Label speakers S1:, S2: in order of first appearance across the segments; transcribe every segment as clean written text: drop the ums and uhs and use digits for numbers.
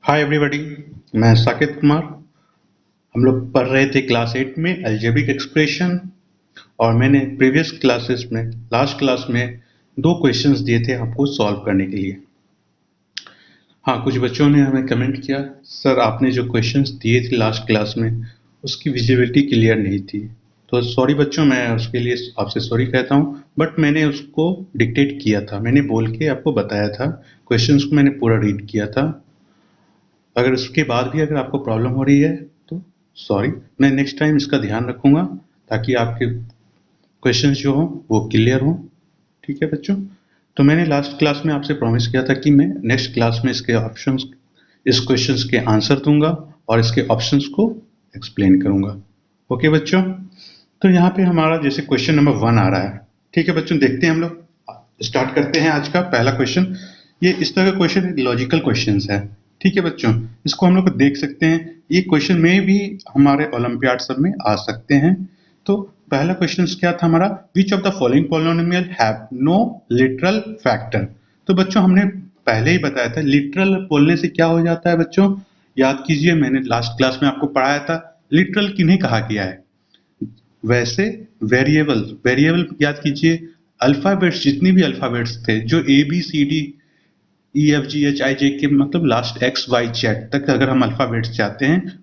S1: Hi everybody. मैं साकेत कुमार। हम लोग पढ़ रहे थे क्लास 8 में अलजेब्रिक एक्सप्रेशन। और मैंने प्रीवियस क्लासेस में लास्ट क्लास में दो क्वेश्चंस दिए थे आपको सॉल्व करने के लिए। हाँ, कुछ बच्चों ने हमें कमेंट किया, सर आपने जो क्वेश्चंस दिए थे लास्ट क्लास में उसकी विजिबिलिटी क्लियर नहीं थी। तो सॉरी बच्चों, मैं उसके लिए आपसे सॉरी कहता हूँ, बट मैंने उसको डिक्टेट किया था, मैंने बोल के आपको बताया था, क्वेश्चंस को मैंने पूरा रीड किया था। अगर उसके बाद भी अगर आपको प्रॉब्लम हो रही है तो सॉरी, मैं नेक्स्ट टाइम इसका ध्यान रखूंगा ताकि आपके क्वेश्चंस जो हों वो क्लियर हों। ठीक है बच्चों, तो मैंने लास्ट क्लास में आपसे प्रॉमिस किया था कि मैं नेक्स्ट क्लास में इसके ऑप्शंस, इस क्वेश्चंस के आंसर दूंगा और इसके ऑप्शंस को एक्सप्लेन करूंगा। ओके बच्चों, तो यहाँ पे हमारा जैसे क्वेश्चन नंबर 1 आ रहा है। ठीक है बच्चों, देखते हैं, हम लोग स्टार्ट करते हैं आज का पहला क्वेश्चन। ये इस तरह का क्वेश्चन लॉजिकल क्वेश्चन है। ठीक है बच्चों, इसको हम लोग देख सकते हैं, ये क्वेश्चन में भी हमारे ओलंपियाड सब में आ सकते हैं। तो पहला क्वेश्चन क्या था हमारा, which of the following polynomial have no literal factor. तो बच्चों हमने पहले ही बताया था, लिटरल बोलने से क्या हो जाता है बच्चों, याद कीजिए, मैंने लास्ट क्लास में आपको पढ़ाया था लिटरल किन्हें कहा गया है। वैसे वेरिएबल, वेरिएबल याद कीजिए, अल्फाबेट्स, जितनी भी अल्फाबेट्स थे जो A B C D E F G H I J K मतलब लास्ट एक्स वाई जेड तक अगर हम अल्फाबेट्स चाहते हैं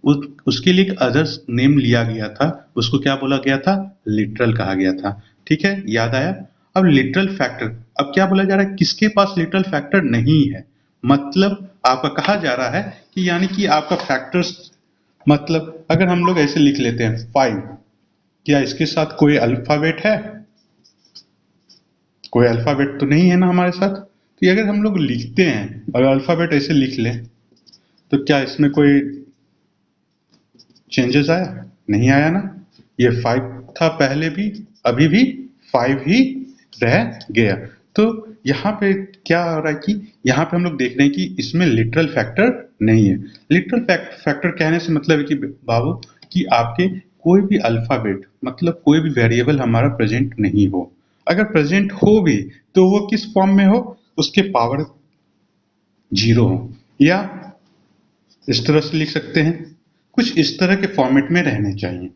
S1: उसके लिए एक अदर्स नेम लिया गया था, उसको क्या बोला गया था, लिटरल कहा गया था। ठीक है, याद आया। अब लिटरल फैक्टर, अब क्या बोला जा रहा है, किसके पास लिटरल फैक्टर नहीं है, मतलब आपका कहा जा रहा है कि यानी कि आपका फैक्टर्स, मतलब अगर हम लोग ऐसे लिख लेते हैं 5, क्या इसके साथ कोई अल्फाबेट है, कोई अल्फाबेट तो नहीं है ना हमारे साथ। तो ये अगर हम लोग लिखते हैं और अल्फाबेट ऐसे लिख लें तो क्या इसमें कोई चेंजेस आया, नहीं आया ना। ये 5 था पहले भी, अभी भी 5 ही रह गया। तो यहाँ पे क्या हो रहा है कि यहाँ पे हम लोग देख रहे हैं कि इसमें लिटरल फैक्टर नहीं है। लिटरल फैक्टर कहने से मतलब है कि बाबू कि आपके कोई भी अल्फाबेट मतलब कोई भी वेरिएबल हमारा प्रेजेंट नहीं हो, अगर प्रेजेंट हो भी तो वो किस फॉर्म में हो, उसके पावर 0 हो, या इस तरह से लिख सकते हैं, कुछ इस तरह के फॉर्मेट में रहने चाहिए।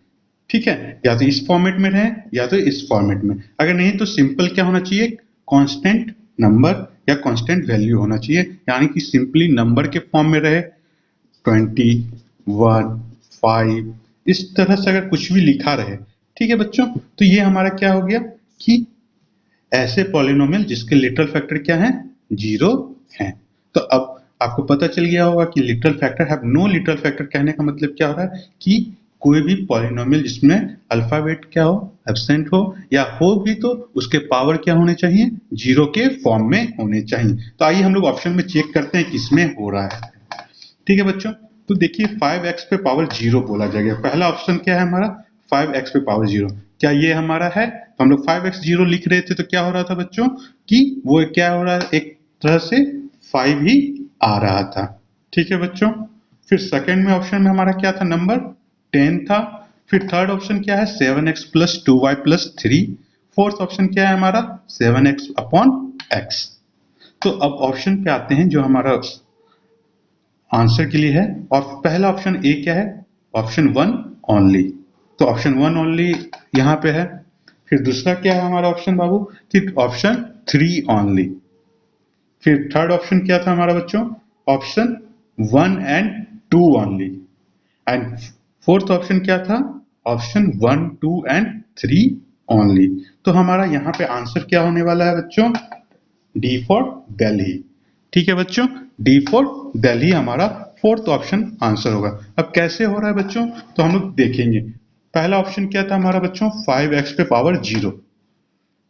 S1: ठीक है, या तो इस फॉर्मेट में रहे या तो इस फॉर्मेट में, अगर नहीं तो सिंपल क्या होना चाहिए, कांस्टेंट नंबर या कांस्टेंट वैल्यू होना चाहिए, यानी कि सिंपली नंबर के फॉर्म में रहे, 20, 1, 5, इस तरह से अगर कुछ भी लिखा रहे। ठीक है बच्चों, तो ये हमारा क्या हो गया कि ऐसे पॉलिनोमियल जिसके लिटरल फैक्टर क्या है, 0 है। तो अब आपको पता चल गया होगा कि literal factor have no literal factor कहने का मतलब क्या हो रहा है कि कोई भी पॉलिनोमियल जिसमें अल्फाबेट क्या हो, एब्सेंट हो, या हो भी तो उसके पावर क्या होने चाहिए, 0 के फॉर्म में होने चाहिए। तो आइए हम लोग ऑप्शन में चेक करते हैं किसमें हो रहा है। ठीक है बच्चों, तो देखिए 5x पे पावर 0 बोला जाएगा, पहला ऑप्शन क्या है हमारा, 5x पे पावर 0, क्या ये हमारा है। तो हम लोग 5x 0 लिख रहे थे तो क्या हो रहा था बच्चों कि वो क्या हो रहा है, एक तरह से 5 ही आ रहा था। ठीक है बच्चों, फिर सेकंड में ऑप्शन में हमारा क्या था, नंबर 10 था। फिर थर्ड ऑप्शन क्या है, 7x plus 2y plus 3। Fourth option क्या है हमारा, 7x अपॉन x। तो अब ऑप्शन पे आते हैं जो हमारा आंसर के लिए है, और पहला ऑप्शन ए क्या है, ऑप्शन 1 ओनली। तो ऑप्शन 1 ओनली यहाँ पे है। फिर दूसरा क्या है हमारा ऑप्शन बाबू, कि ऑप्शन 3 ओनली। फिर थर्ड ऑप्शन क्या था हमारा बच्चों, option 1 and 2 only. And fourth option क्या था, ऑप्शन 1, 2 एंड 3 ओनली। तो हमारा यहाँ पे आंसर क्या होने वाला है बच्चों, डी फॉर दिल्ली। ठीक है बच्चों, डी फॉर दिल्ली हमारा फोर्थ ऑप्शन आंसर होगा। अब कैसे हो रहा है बच्चों, तो हम लोग देखेंगे। पहला ऑप्शन क्या था हमारा बच्चों, 5x पे पावर 0।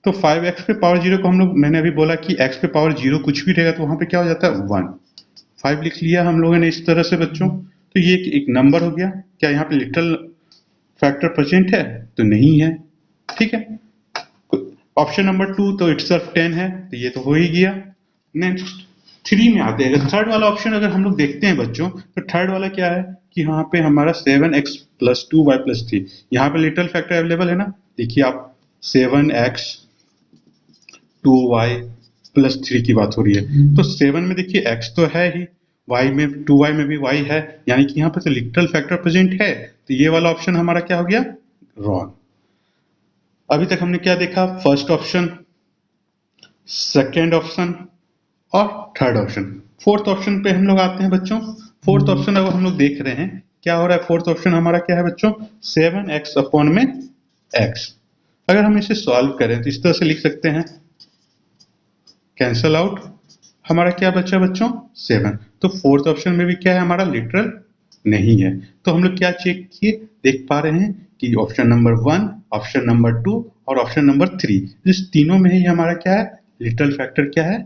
S1: तो 5x पे पावर 0 को हम लोग, मैंने अभी बोला कि x पे पावर 0 कुछ भी रहेगा तो वहां पे क्या हो जाता है, 1। 5 लिख लिया हम लोगों ने इस तरह से बच्चों। तो ये एक नंबर हो गया, क्या यहाँ पे लिटरल फैक्टर प्रेजेंट है, तो नहीं है। ठीक है, ऑप्शन नंबर 2 तो इटसेल्फ 10 है, तो ये तो हो ही गया। नेक्स्ट 3 में आते हैं, थर्ड वाला ऑप्शन अगर हम लोग देखते हैं बच्चों, तो थर्ड वाला क्या है कि यहाँ पे हमारा 7x प्लस 2y प्लस 3, यहाँ पे लिटरल फैक्टर अवेलेबल है ना। देखिए आप 7x 2y प्लस 3 की बात हो रही है, तो 7 में देखिए x तो है ही, y में 2y में भी y है, यानी कि यहाँ पे तो लिटरल फैक्टर प्रेजेंट है, तो ये वाला ऑप्शन हमारा क्या हो गया, रॉन्ग। अभी तक हमने क्या देखा, फर्स्ट ऑप्शन, सेकेंड ऑप्शन और थर्ड ऑप्शन। फोर्थ ऑप्शन पे हम लोग आते हैं बच्चों। फोर्थ ऑप्शन अब हम लोग देख रहे हैं क्या हो रहा है। फोर्थ ऑप्शन हमारा क्या है बच्चों, 7x अपॉन में x। अगर हम इसे सॉल्व करें तो इस तरह से लिख सकते हैं, कैंसल आउट, हमारा क्या बचा बच्चों, 7। तो फोर्थ ऑप्शन में भी क्या है, हमारा लिटरल नहीं है। तो हम लोग क्या चेक किए, देख पा रहे हैं कि ऑप्शन नंबर 1, ऑप्शन नंबर 2 और ऑप्शन नंबर 3, इस तीनों में ही हमारा क्या है, लिटरल फैक्टर क्या है,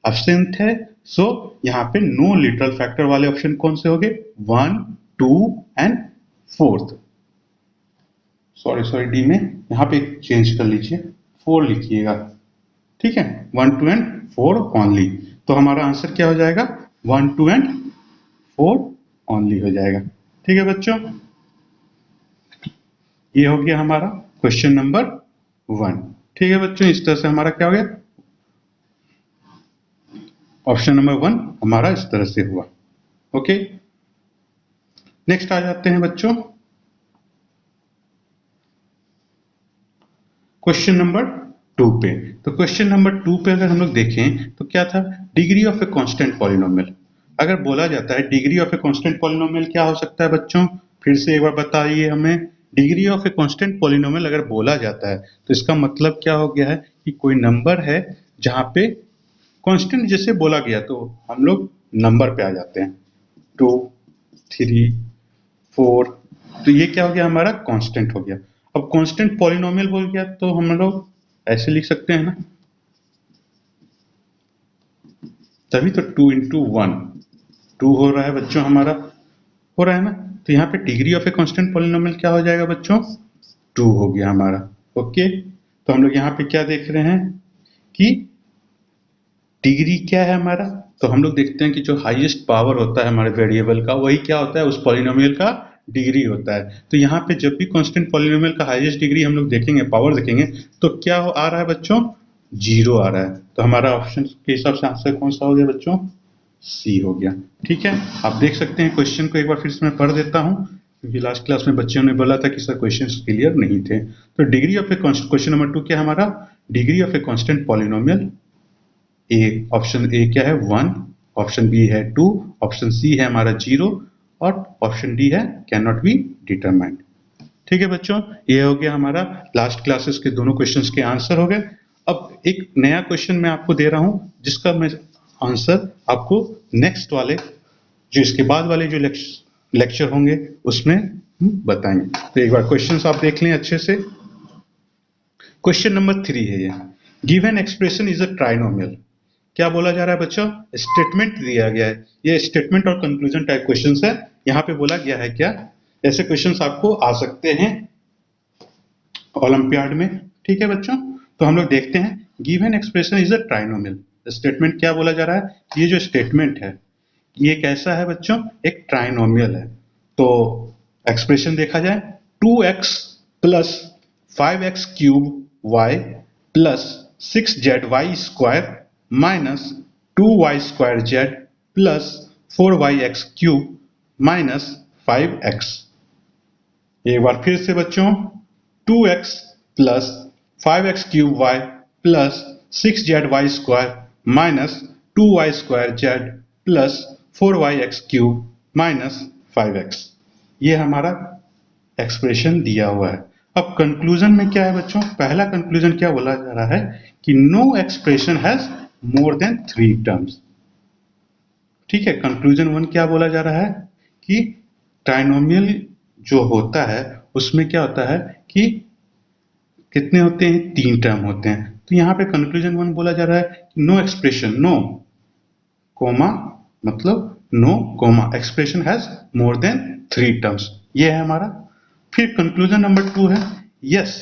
S1: एब्सेंट है। सो यहाँ पे नो लिटरल फैक्टर वाले ऑप्शन कौन से हो गए, 1, 2 एंड 4। सॉरी डी में यहाँ पे चेंज कर लीजिए, 4 लिखिएगा, ठीक है, 1, 2 एंड 4 ओनली। तो हमारा आंसर क्या हो जाएगा, 1, 2 एंड 4 ओनली हो जाएगा। ठीक है बच्चों, ये हो गया हमारा क्वेश्चन नंबर 1। ठीक है बच्चों, इस तरह से हमारा क्या हो गया, ऑप्शन नंबर 1 हमारा इस तरह से हुआ। ओके, नेक्स्ट आ जाते हैं बच्चों क्वेश्चन नंबर 2 पे। तो क्वेश्चन नंबर 2 पे अगर हम लोग देखें तो क्या था, degree of a constant polynomial. अगर बोला जाता है degree of a constant polynomial क्या हो सकता है बच्चों, फिर से एक बार बताइए हमें। Degree of a constant polynomial अगर बोला जाता है तो इसका मतलब क्या हो गया है कि कोई नंबर है जहां पे कांस्टेंट जैसे बोला गया तो हम लोग नंबर पे आ जाते हैं, 2, 3, 4। तो ये क्या हो गया, हमारा कांस्टेंट हो गया। अब कांस्टेंट पॉलिनोमियल बोल गया तो हम लोग ऐसे लिख सकते हैं ना, तभी तो 2 इंटू 1 2 हो रहा है बच्चों, हमारा हो रहा है ना। तो यहाँ पे degree of a constant polynomial क्या हो जाएगा बच्चों, 2 हो गया हमारा। ओके, तो हम लोग यहाँ पे क्या देख रहे हैं कि डिग्री क्या है हमारा, तो हम लोग देखते हैं कि जो हाईएस्ट पावर होता है हमारे वेरिएबल का वही क्या होता है, उस पॉलिनोमियल का डिग्री होता है। तो यहाँ पे जब भी कांस्टेंट पॉलिनोमियल का हाईएस्ट डिग्री हम लोग देखेंगे, पावर देखेंगे, तो क्या आ रहा है बच्चों, 0 आ रहा है। तो हमारा ऑप्शन के हिसाब से आंसर कौन सा हो गया बच्चों, सी हो गया। ठीक है, आप देख सकते हैं क्वेश्चन को एक बार फिर से मैं पढ़ देता हूँ, क्योंकि लास्ट क्लास में बच्चों ने बोला था कि सर क्वेश्चन क्लियर नहीं थे। तो degree of A question number 2 क्या हमारा, degree of a constant polynomial A, option A क्या है 1, ऑप्शन बी है 2, ऑप्शन सी है हमारा 0 और ऑप्शन डी है कैन नॉट बी डिटरमाइंड। ठीक है बच्चों, ये हो गया हमारा लास्ट क्लासेस के दोनों क्वेश्चंस के आंसर हो गए। अब एक नया क्वेश्चन मैं आपको दे रहा हूं जिसका मैं आंसर आपको नेक्स्ट वाले, जो इसके बाद वाले जो लेक्चर होंगे उसमें बताएंगे। तो एक बार क्वेश्चंस आप देख लें अच्छे से। क्वेश्चन नंबर 3 है ये, given expression is a trinomial. क्या बोला जा रहा है बच्चों, स्टेटमेंट दिया गया है, ये स्टेटमेंट और कंक्लूजन टाइप क्वेश्चंस है। यहाँ पे बोला गया है क्या, ऐसे क्वेश्चंस आपको आ सकते हैं ओलंपियाड में। ठीक है बच्चों, तो हम लोग देखते हैं, given expression is a trinomial. Statement क्या बोला जा रहा है, ये जो स्टेटमेंट है ये कैसा है बच्चों, एक ट्राइनोमियल है। तो एक्सप्रेशन देखा जाए, 2x plus 5x cube y plus 6zy square minus 2y square z plus 4yx cube minus 5x। एक बार फिर से बच्चों, 2x plus 5x cube y plus 6zy square minus 2y square z plus 4yx cube minus 5x, ये हमारा expression दिया हुआ है। अब कंक्लूजन में क्या है बच्चों, पहला कंक्लूजन क्या बोला जा रहा है कि no expression has more than 3 terms. ठीक है, कंक्लूजन 1 क्या बोला जा रहा है कि ट्राइनोमियल जो होता है उसमें क्या होता है कि कितने होते हैं, 3 टर्म होते हैं। तो यहाँ पे कंक्लूजन 1 बोला जा रहा है कि नो एक्सप्रेशन, नो कोमा मतलब no comma expression has more than 3 terms, ये है हमारा। फिर कंक्लूजन नंबर 2 है, yes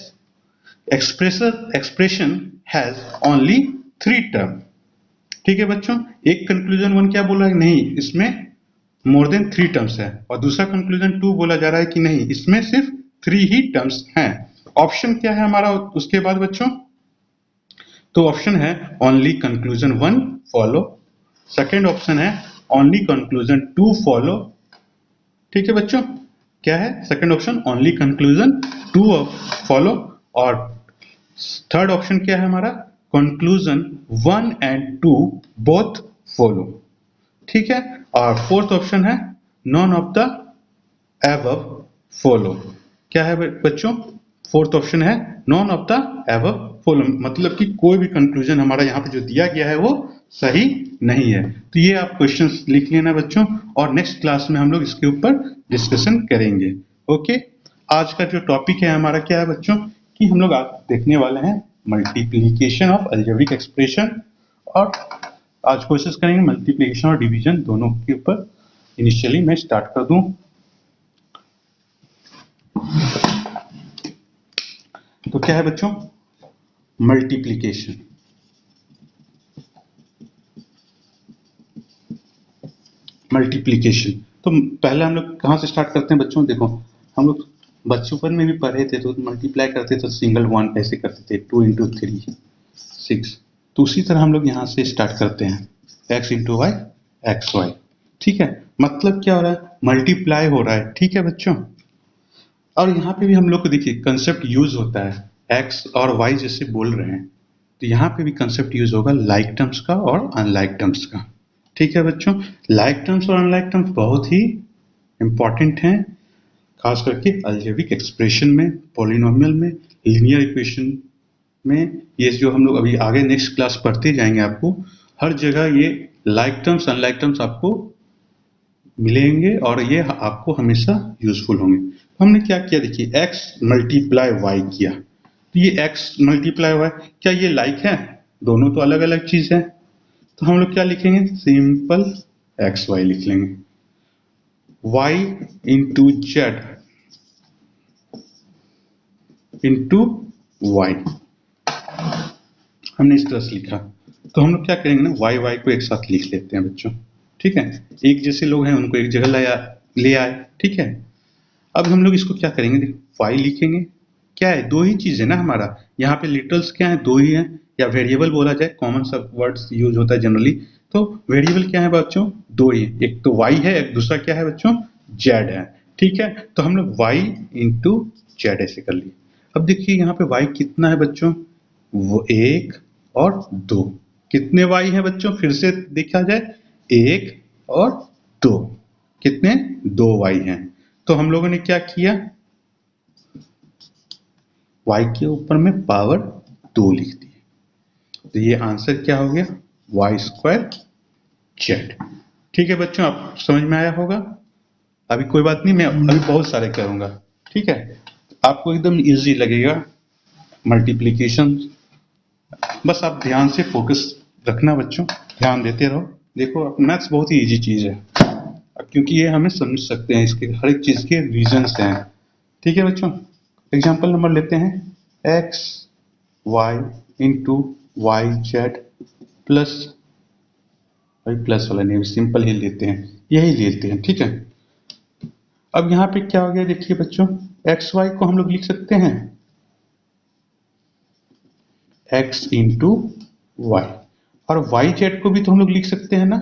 S1: expression has only 3 term. ठीक है बच्चों, एक कंक्लूजन 1 क्या बोला है, नहीं इसमें मोर देन 3 टर्म्स है, और दूसरा कंक्लूजन 2 बोला जा रहा है कि नहीं इसमें सिर्फ 3 ही टर्म्स हैं। ऑप्शन क्या है हमारा उसके बाद बच्चों, तो ऑप्शन है only conclusion 1 follow, second option है ओनली कंक्लूजन टू फॉलो। ठीक है बच्चों, क्या है second option? Only conclusion two follow. और थर्ड ऑप्शन क्या है हमारा? Conclusion 1 and 2 both follow. ठीक है, और फोर्थ ऑप्शन है none of the above follow. क्या है बच्चों? फोर्थ ऑप्शन है none of the above follow, मतलब कि कोई भी कंक्लूजन हमारा यहाँ पे जो दिया गया है वो सही नहीं है। तो ये आप क्वेश्चंस लिख लेना बच्चों, और नेक्स्ट क्लास में हम लोग इसके ऊपर डिस्कशन करेंगे। ओके, आज का जो टॉपिक है हमारा क्या है बच्चों, कि हम लोग आज देखने वाले हैं मल्टीप्लीकेशन ऑफ अलजेब्रिक एक्सप्रेशन, और आज कोशिश करेंगे मल्टीप्लीकेशन और डिवीजन दोनों के ऊपर। इनिशियली मैं स्टार्ट कर दूं। तो क्या है बच्चों? मल्टीप्लीकेशन। मल्टीप्लीकेशन तो पहले हम लोग कहाँ से स्टार्ट करते हैं बच्चों? देखो, हम लोग बचपन में भी पढ़े थे, तो मल्टीप्लाई करते तो सिंगल वन ऐसे करते थे, 2 into 3 6। तो उसी तरह हम लोग यहाँ से स्टार्ट करते हैं, x into y x y. ठीक है, मतलब क्या हो रहा है? मल्टीप्लाई हो रहा है। ठीक है बच्चों, और यहाँ पे भी हम लोग को देखिए कंसेप्ट यूज होता है, x और y जैसे बोल रहे हैं, तो यहाँ पे भी कंसेप्ट यूज होगा लाइक टर्म्स का और अनलाइक टर्म्स का। ठीक है बच्चों, लाइक टर्म्स और अनलाइक टर्म्स बहुत ही इंपॉर्टेंट हैं, खास करके अलजेब्रिक एक्सप्रेशन में, पॉलिनोमियल में, लीनियर इक्वेशन में। ये जो हम लोग अभी आगे नेक्स्ट क्लास पढ़ते जाएंगे, आपको हर जगह ये लाइक टर्म्स अनलाइक टर्म्स आपको मिलेंगे, और ये आपको हमेशा यूजफुल होंगे। तो हमने क्या किया, देखिए x मल्टीप्लाई वाई किया, तो ये x मल्टीप्लाई वाई, क्या ये लाइक है? दोनों तो अलग अलग चीज है। तो हम लोग क्या लिखेंगे? सिंपल एक्स वाई लिख लेंगे। y into z into y, हमने इस तरह से लिखा। तो हम लोग क्या करेंगे ना, वाई वाई को एक साथ लिख लेते हैं बच्चों। ठीक है, एक जैसे लोग हैं उनको एक जगह ले आए। ठीक है, अब हम लोग इसको क्या करेंगे, देखो वाई लिखेंगे। क्या है? दो ही चीज है ना हमारा, यहाँ पे लिटरल्स क्या है? दो ही है, या वेरिएबल बोला जाए, कॉमन सब वर्ड्स यूज होता है जनरली। तो वेरिएबल क्या है बच्चों? दो ही, एक तो वाई है, एक दूसरा क्या है बच्चों? जेड है। ठीक है, तो हम लोग वाई इंटू जेड ऐसे कर लिए। अब देखिए यहाँ पे वाई कितना है बच्चों? वो एक और दो। कितने वाई है बच्चों? फिर से देखा जाए, एक और दो। कितने? दो वाई हैं। तो हम लोगों ने क्या किया, y के ऊपर में पावर 2 लिख दी। तो ये आंसर क्या हो गया? Y square z. ठीक है बच्चों, आप समझ में आया होगा। अभी कोई बात नहीं, मैं अभी बहुत सारे करूंगा। ठीक है, आपको एकदम इजी लगेगा मल्टीप्लीकेशन। बस आप ध्यान से फोकस रखना बच्चों, ध्यान देते रहो। देखो मैथ्स बहुत ही इजी चीज है, क्योंकि ये हमें समझ सकते हैं, इसके हर एक चीज के रीजंस हैं। ठीक है बच्चों, एग्जाम्पल नंबर लेते हैं, x y into y z plus, भाई प्लस वाला नहीं, सिंपल ही लेते हैं, यही लेते हैं। ठीक है, अब यहाँ पे क्या हो गया, देखिए बच्चों, एक्स वाई को हम लोग लिख सकते हैं एक्स इंटू वाई, और वाई जेड को भी तो हम लोग लिख सकते हैं ना।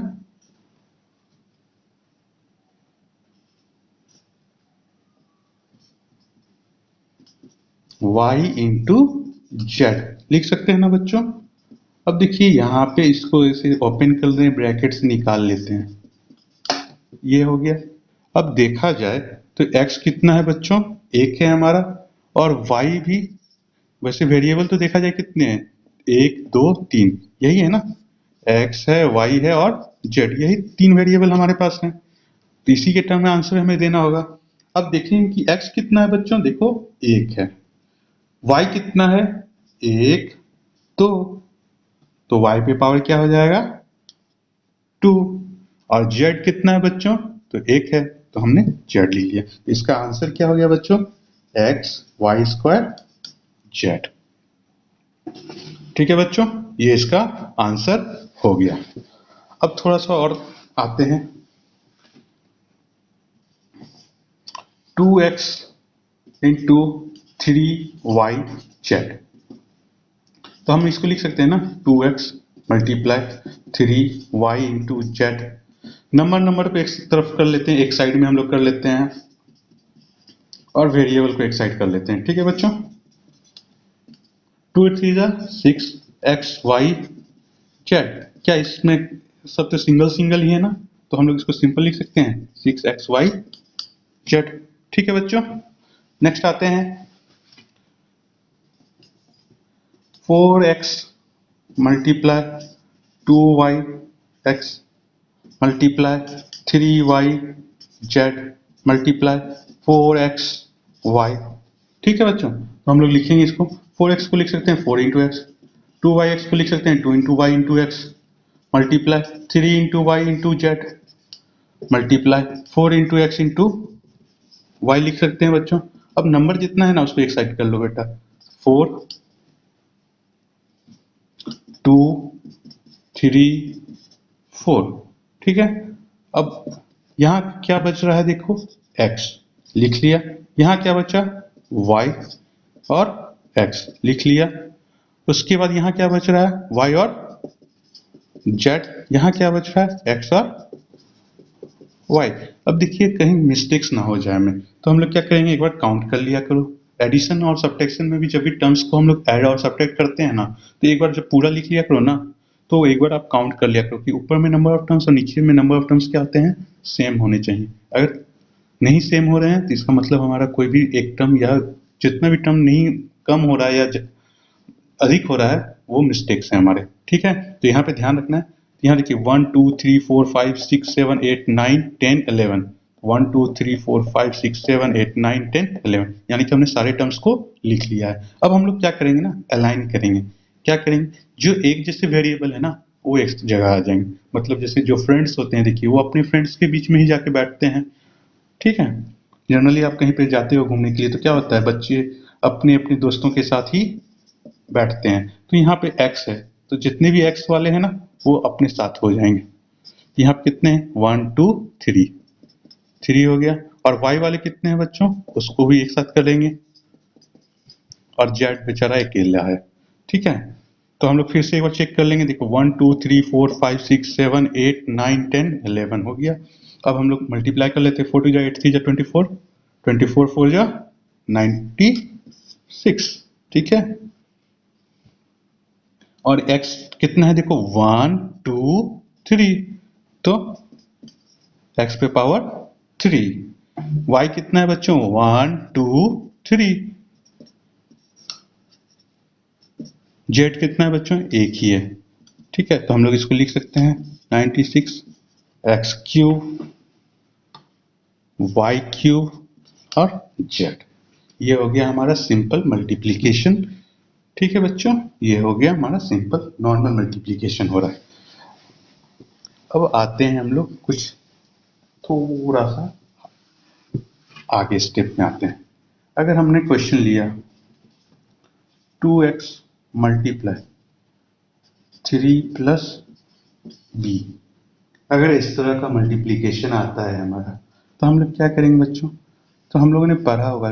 S1: y इंटू जेड लिख सकते हैं ना बच्चों। अब देखिए यहाँ पे इसको ऐसे ओपन कर दें, ब्रैकेट से निकाल लेते हैं, ये हो गया। अब देखा जाए तो x कितना है बच्चों? एक है हमारा, और y भी, वैसे वेरिएबल तो देखा जाए कितने हैं? एक दो तीन, यही है ना, x है, y है और z, यही तीन वेरिएबल हमारे पास हैं। तो इसी के टर्म में आंसर हमें देना होगा। अब देखेंगे कि x कितना है बच्चों, देखो एक है, y कितना है? एक, तो y पे पावर क्या हो जाएगा? 2। और z कितना है बच्चों? तो एक है, तो हमने z लिख लिया। इसका आंसर क्या हो गया बच्चों? x y square z. ठीक है बच्चों, ये इसका आंसर हो गया। अब थोड़ा सा और आते हैं, 2x इंटू 3y जेड। तो हम इसको लिख सकते हैं ना, 2x multiply 3y into Z. Number पे एक तरफ कर लेते हैं, एक साइड में हम लोग कर लेते हैं, और वेरिएबल को एक साइड कर लेते हैं। ठीक है बच्चों, 2 3 जा 6 एक्स वाई जेड। क्या इसमें सब तो सिंगल सिंगल ही है ना, तो हम लोग इसको सिंपल लिख सकते हैं 6 एक्स वाई जेड। ठीक है बच्चों, नेक्स्ट आते हैं 4x multiply 2y x multiply 3y z multiply 4x y. ठीक है बच्चों, तो हम लोग लिखेंगे इसको, 4x को लिख सकते हैं 4 इंटू एक्स, 2y को लिख सकते हैं 2 into y into x multiply 3 into y into z multiply 4 into x into y लिख सकते हैं बच्चों। अब नंबर जितना है ना उसको एक साइड कर लो बेटा, 4 2 3 4। ठीक है, अब यहाँ क्या बच रहा है देखो, x लिख लिया, यहाँ क्या बचा y और x लिख लिया, उसके बाद यहाँ क्या बच रहा है y और z, यहाँ क्या बच रहा है x और y। अब देखिए कहीं मिस्टेक्स ना हो जाए में, तो हम लोग क्या करेंगे, एक बार काउंट कर लिया करो। एडिशन और सब्ट्रैक्शन में भी जब भी टर्म्स को हम लोग ऐड और सब्ट्रैक्ट करते हैं ना, तो एक बार जब पूरा लिख लिया करो ना, तो एक बार आप काउंट कर लिया करो कि ऊपर में नंबर ऑफ टर्म्स और नीचे में नंबर ऑफ टर्म्स क्या होते हैं, सेम होने चाहिए। अगर नहीं सेम हो रहे हैं तो इसका मतलब हमारा कोई भी एक टर्म या जितना भी टर्म नहीं कम हो रहा है या अधिक हो रहा है वो मिस्टेक्स हैं हमारे। ठीक है, तो यहाँ पे ध्यान रखना है। यहाँ देखिए 1 2 3 4 5 6 7 8 9 10 11, 1 2 3 4 5 6 7 8 9 10 11, यानी कि हमने सारे टर्म्स को लिख लिया है। अब हम लोग क्या करेंगे ना, अलाइन करेंगे। क्या करेंगे, जो एक जैसे वेरिएबल है ना वो एक जगह आ जाएंगे, मतलब जैसे जो फ्रेंड्स होते हैं देखिए वो अपने फ्रेंड्स के बीच में ही जाके बैठते हैं। ठीक है, जनरली आप कहीं पे जाते हो घूमने के लिए तो क्या होता है, बच्चे अपने अपने दोस्तों के साथ ही बैठते हैं। तो यहाँ पे x है, तो जितने भी x वाले हैं ना वो अपने साथ हो जाएंगे। यहाँ पे कितने हैं, 1 2 3, 3 हो गया। और y वाले कितने हैं बच्चों, उसको भी एक साथ करेंगे। और z बेचारा अकेला है। ठीक है, तो हम लोग फिर से एक बार चेक कर लेंगे, देखो 1 2 3 4 5 6 7 8 9 10 11 हो गया। अब हम लोग मल्टीप्लाई कर लेते हैं, 4 2 जा 8 3 जा 24, 24 4 जा 96। ठीक है, और x कितना है देखो 1 2 3, तो x पे पावर 3। y कितना है बच्चों 1 2 3, z कितना है बच्चों एक ही है। ठीक है, तो हम लोग इसको लिख सकते हैं 96 x क्यूब y क्यूब और z। ये हो गया हमारा सिंपल मल्टीप्लिकेशन। ठीक है बच्चों, ये हो गया हमारा सिंपल नॉर्मल मल्टीप्लिकेशन हो रहा है। अब आते हैं हम लोग कुछ थोड़ा सा आगे स्टेप में आते हैं। अगर हमने क्वेश्चन लिया 2x मल्टीप्लाई 3 प्लस बी, अगर इस तरह का मल्टीप्लिकेशन आता है हमारा, तो हम लोग क्या करेंगे बच्चों, तो हम लोगों ने पढ़ा होगा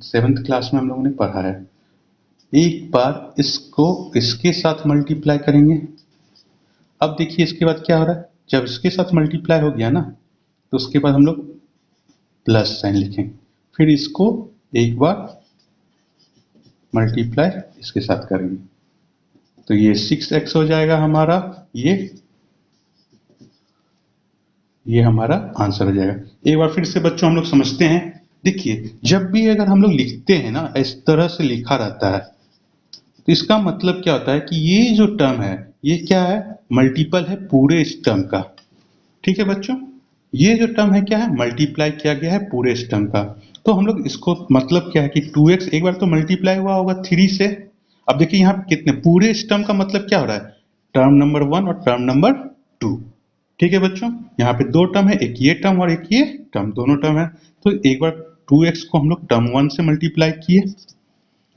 S1: 7th क्लास में हम लोगों ने पढ़ा है, एक बार इसको इसके साथ मल्टीप्लाई करेंगे। अब देखिए इसके बाद क्या हो रहा है, जब इसके साथ मल्टीप्लाई हो गया ना तो उसके बाद हम लोग प्लस साइन लिखेंगे, फिर इसको एक बार मल्टीप्लाई इसके साथ करेंगे, तो ये 6x हो जाएगा हमारा, ये हमारा आंसर हो जाएगा। एक बार फिर से बच्चों हम लोग समझते हैं। देखिए जब भी अगर हम लोग लिखते हैं ना इस तरह से लिखा रहता है, तो इसका मतलब क्या होता है कि ये जो टर्म है ये क्या है, मल्टीपल है पूरे इस टर्म का। ठीक है बच्चों, ये जो टर्म है क्या है, मल्टीप्लाई किया गया है पूरे इस टर्म का। तो हम लोग इसको मतलब क्या है कि 2x एक बार तो मल्टीप्लाई हुआ होगा 3 से। अब देखिए यहाँ पे कितने पूरे इस टर्म का मतलब क्या हो रहा है, टर्म नंबर 1 और टर्म नंबर 2। ठीक है बच्चों, यहाँ पे दो टर्म है, एक ये टर्म और एक ये टर्म, दोनों टर्म है। तो एक बार 2x को हम लोग टर्म 1 से मल्टीप्लाई किए,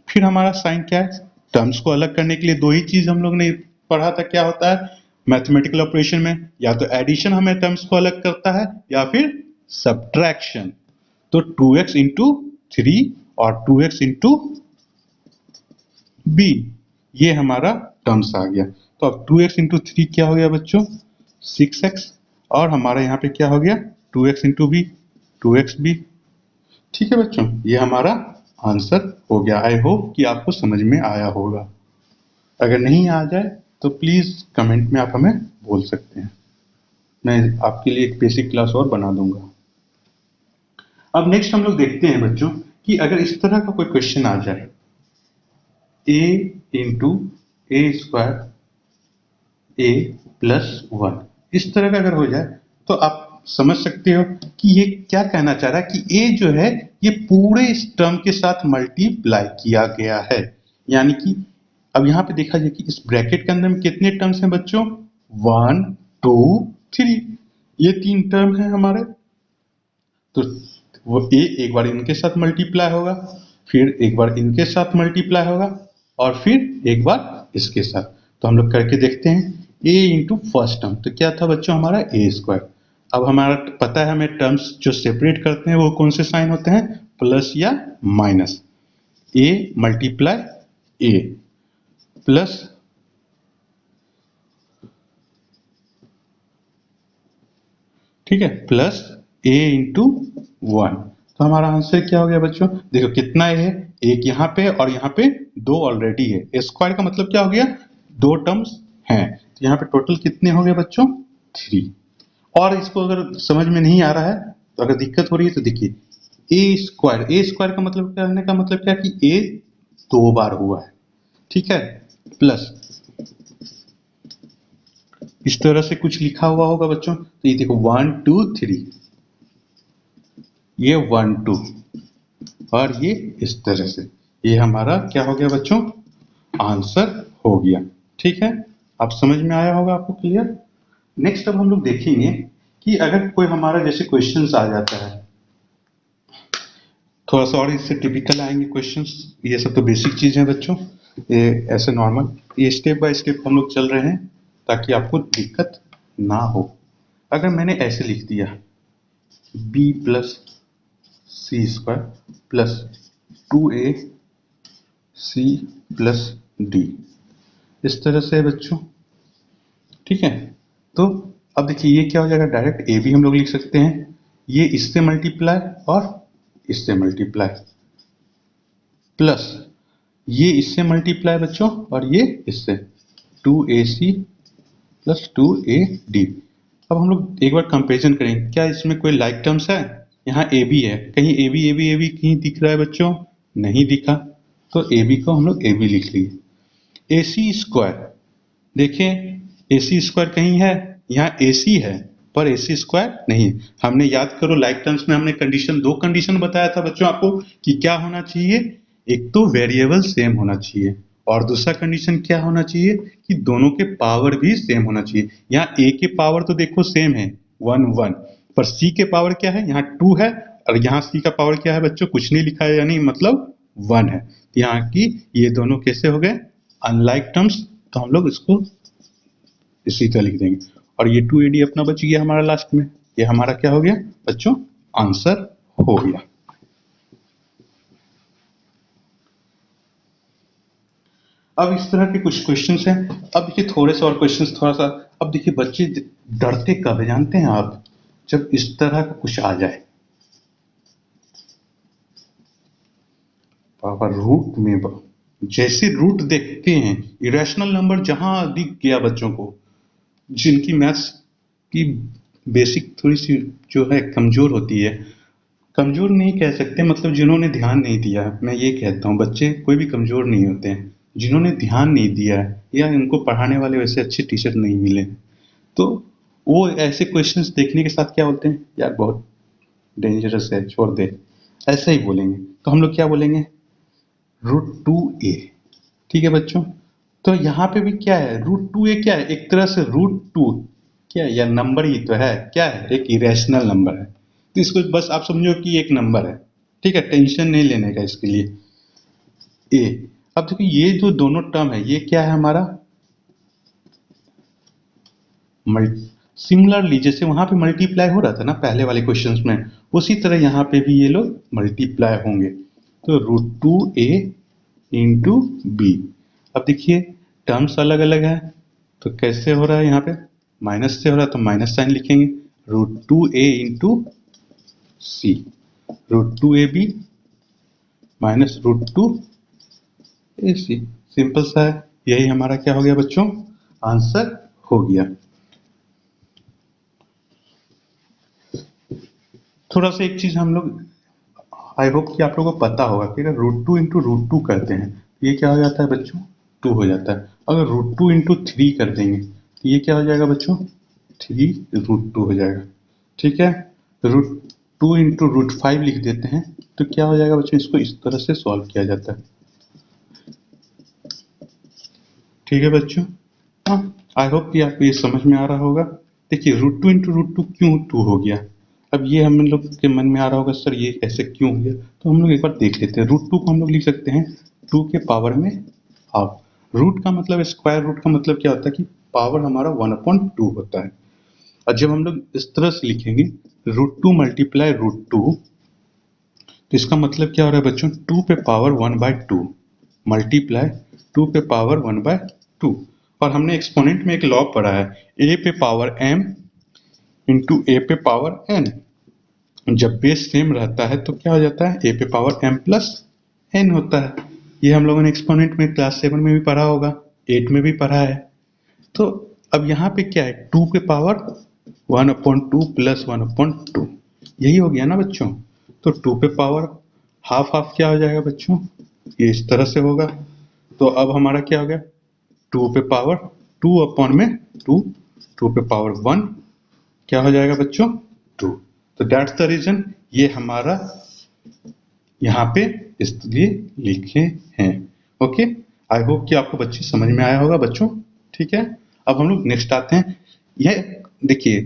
S1: फिर हमारा साइन क्या है, टर्म्स को अलग करने के लिए दो ही चीज हम लोग ने पढ़ा था, क्या होता है मैथमेटिकल ऑपरेशन में, या तो एडिशन हमें टर्म्स को अलग करता है या फिर सब्ट्रैक्शन। तो 2x इंटू 3 और 2x इंटू बी, ये हमारा टर्म्स आ गया। तो अब 2x इंटू 3 क्या हो गया बच्चों 6x, और हमारा यहाँ पे क्या हो गया 2x into B 2x B. ठीक है बच्चों, ये हमारा आंसर हो गया। आई होप कि आपको समझ में आया होगा। अगर नहीं आ जाए तो प्लीज कमेंट में आप हमें बोल सकते हैं, मैं आपके लिए एक बेसिक क्लास और बना दूंगा। अब नेक्स्ट हम लोग देखते हैं बच्चों कि अगर इस तरह का कोई क्वेश्चन आ जाए a into A square A plus one, इस तरह का अगर हो जाए तो आप समझ सकते हो कि ये क्या कहना चाह रहा है कि a जो है ये पूरे इस टर्म के साथ मल्टीप्लाई किया गया है। यानी कि अब यहाँ पे देखा जाए कि इस ब्रैकेट के अंदर में कितने टर्म्स हैं बच्चों, 1 2 3, ये 3 टर्म है हमारे। तो वो a एक बार इनके साथ मल्टीप्लाई होगा, फिर एक बार इनके साथ मल्टीप्लाई होगा और फिर एक बार इसके साथ। तो हम लोग करके देखते हैं a इंटू फर्स्ट टर्म, तो क्या था बच्चों हमारा ए स्क्वायर। अब हमारा पता है हमें टर्म्स जो सेपरेट करते हैं वो कौन से साइन होते हैं, प्लस या minus. a multiply a plus ठीक है प्लस a इंटू वन। तो हमारा आंसर क्या हो गया बच्चों, देखो कितना है, एक यहाँ पे और यहाँ पे दो ऑलरेडी है। स्क्वायर का मतलब क्या हो गया, दो टर्म्स हैं, तो यहाँ पे टोटल कितने हो गए बच्चों 3। और इसको अगर समझ में नहीं आ रहा है तो अगर दिक्कत हो रही है तो देखिए ए स्क्वायर का मतलब करने का मतलब क्या कि ए दो बार हुआ है, ठीक है, प्लस इस तरह से कुछ लिखा हुआ होगा बच्चों, तो ये देखो 1 2 3, ये 1 2 और ये इस तरह से, ये हमारा क्या हो गया बच्चों, आंसर हो गया। ठीक है, आप समझ में आया होगा आपको, क्लियर। नेक्स्ट अब हम लोग देखेंगे कि अगर कोई हमारा जैसे क्वेश्चंस आ जाता है, थोड़ा सा और इससे टिपिकल आएंगे क्वेश्चंस, ये सब तो बेसिक चीज है बच्चों, ये ऐसे नॉर्मल, ये स्टेप बाय स्टेप हम लोग चल रहे हैं ताकि आपको दिक्कत ना हो। अगर मैंने ऐसे लिख दिया b plus C square plus 2a C plus D, इस तरह से है बच्चों, ठीक है। तो अब देखिए ये क्या हो जाएगा, डायरेक्ट ए भी हम लोग लिख सकते हैं, ये इससे मल्टीप्लाई और इससे मल्टीप्लाई, प्लस ये इससे मल्टीप्लाई बच्चों और ये इससे 2ac प्लस 2ad। अब हम लोग एक बार कंपेरिजन करेंगे, क्या इसमें कोई लाइक टर्म्स है, यहाँ ए बी है, कहीं a b a b a b कहीं दिख रहा है बच्चों, नहीं दिखा, तो ए बी को हम लोग ए बी लिख लिए। ए सी स्क्वायर, देखें ए सी स्क्वायर कहीं है, यहाँ ए सी है पर ए सी स्क्वायर नहीं। हमने याद करो लाइक टर्म्स में हमने कंडीशन, दो कंडीशन बताया था बच्चों आपको कि क्या होना चाहिए, एक तो वेरिएबल सेम होना चाहिए और दूसरा कंडीशन क्या होना चाहिए कि दोनों के पावर भी सेम होना चाहिए। यहाँ ए के पावर तो देखो सेम है 1 1, पर सी के पावर क्या है, यहाँ 2 है और यहाँ सी का पावर क्या है बच्चों, कुछ नहीं लिखा है, यानी मतलब 1 है। यहाँ की ये दोनों कैसे हो गए अनलाइक टर्म्स, तो हम लोग इसको इसी तरह लिख देंगे और ये 2ad अपना बच गया हमारा लास्ट में, ये हमारा क्या हो गया बच्चों, आंसर हो गया। अब इस तरह के कुछ क्वेश्चंस हैं। अब देखिए थोड़े से और क्वेश्चंस, थोड़ा सा, अब देखिए बच्चे डरते कब है जानते हैं आप, जब इस तरह का कुछ आ जाए, पावर रूट में जैसे रूट देखते हैं, इरेशनल नंबर जहां दिख गया बच्चों को, जिनकी मैथ्स की बेसिक थोड़ी सी जो है कमजोर होती है, कमजोर नहीं कह सकते, मतलब जिन्होंने ध्यान नहीं दिया, मैं ये कहता हूँ बच्चे कोई भी कमजोर नहीं होते हैं, जिन्होंने ध्यान नहीं दिया है या इनको पढ़ाने वाले वैसे अच्छे टीचर नहीं मिले, तो वो ऐसे क्वेश्चंस देखने के साथ क्या बोलते हैं, यार बहुत डेंजरस है छोड़ दे, ऐसा ही बोलेंगे। तो हम लोग क्या बोलेंगे, √2a। ठीक है बच्चों, तो यहाँ पे भी क्या है, √2a क्या है, एक तरह से √2 क्या है, या नंबर ही तो है, क्या है, एक इरेशनल नंबर है, तो इसको बस आप समझो कि एक नंबर है, ठीक है, टेंशन नहीं लेने का इसके लिए। ए, अब देखिए ये जो दोनों टर्म है ये क्या है हमारा, सिमिलरली जैसे वहां पे मल्टीप्लाई हो रहा था ना पहले वाले क्वेश्चंस में, उसी तरह यहाँ पे भी ये लोग मल्टीप्लाई होंगे, तो √2a इंटू बी। अब देखिए टर्म्स अलग अलग है, तो कैसे हो रहा है, यहाँ पे माइनस से हो रहा है तो माइनस साइन लिखेंगे, √2a इंटू सी, √2ab माइनस √2ac। सिंपल सा है, यही हमारा क्या हो गया बच्चों, आंसर हो गया। थोड़ा सा एक चीज हम लोग, आई होप कि आप लोगों को पता होगा कि अगर √2 इंटू √2 करते हैं तो ये क्या हो जाता है बच्चों, 2 हो जाता है। अगर √2 इंटू 3 कर देंगे तो ये क्या हो जाएगा बच्चों, 3√2 हो जाएगा। ठीक है, √2 इंटू √5 लिख देते हैं तो क्या हो जाएगा बच्चों, इसको इस तरह से सॉल्व किया जाता है। ठीक है बच्चों, हाँ, आई होप कि आपको ये समझ में आ रहा होगा। देखिए √2 इंटू √2 क्यों 2 हो गया, अब ये हम लोग के मन में आ रहा होगा सर ये ऐसे क्यों हो गया, तो हम लोग एक बार देख लेते हैं। √2 को हम लोग लिख सकते हैं 2 के पावर में हाफ। रूट का मतलब, स्क्वायर रूट का मतलब क्या होता है कि पावर हमारा 1/2 होता है। और जब हम लोग इस तरह से लिखेंगे √2 मल्टीप्लाई √2, तो इसका मतलब क्या हो रहा है बच्चों, 2 पे पावर 1/2 मल्टीप्लाई 2 पे पावर 1/2। और हमने एक्सपोनेंट में एक लॉ पढ़ा है, a पे पावर m इंटू ए पे पावर n। जब बेस सेम रहता है तो क्या हो जाता है, a पे पावर m प्लस n होता है। ये हम लोगों ने एक्सपोनेंट में क्लास 7 में भी पढ़ा होगा, 8 में भी पढ़ा है। तो अब यहाँ पे क्या है, 2 के पावर 1/2 प्लस 1/2, यही हो गया ना बच्चों। तो 2 पे पावर हाफ हाफ क्या हो जाएगा बच्चों, ये इस तरह से होगा। तो अब हमारा क्या हो गया, 2 पे पावर 2 अपॉन में 2, 2 पे पावर 1 क्या हो जाएगा बच्चों, 2। तो दैट्स द रीजन ये हमारा यहाँ पे इसलिए लिखे हैं। ओके, आई होप कि आपको बच्चे समझ में आया होगा बच्चों। ठीक है, अब हम लोग नेक्स्ट आते हैं। ये देखिए,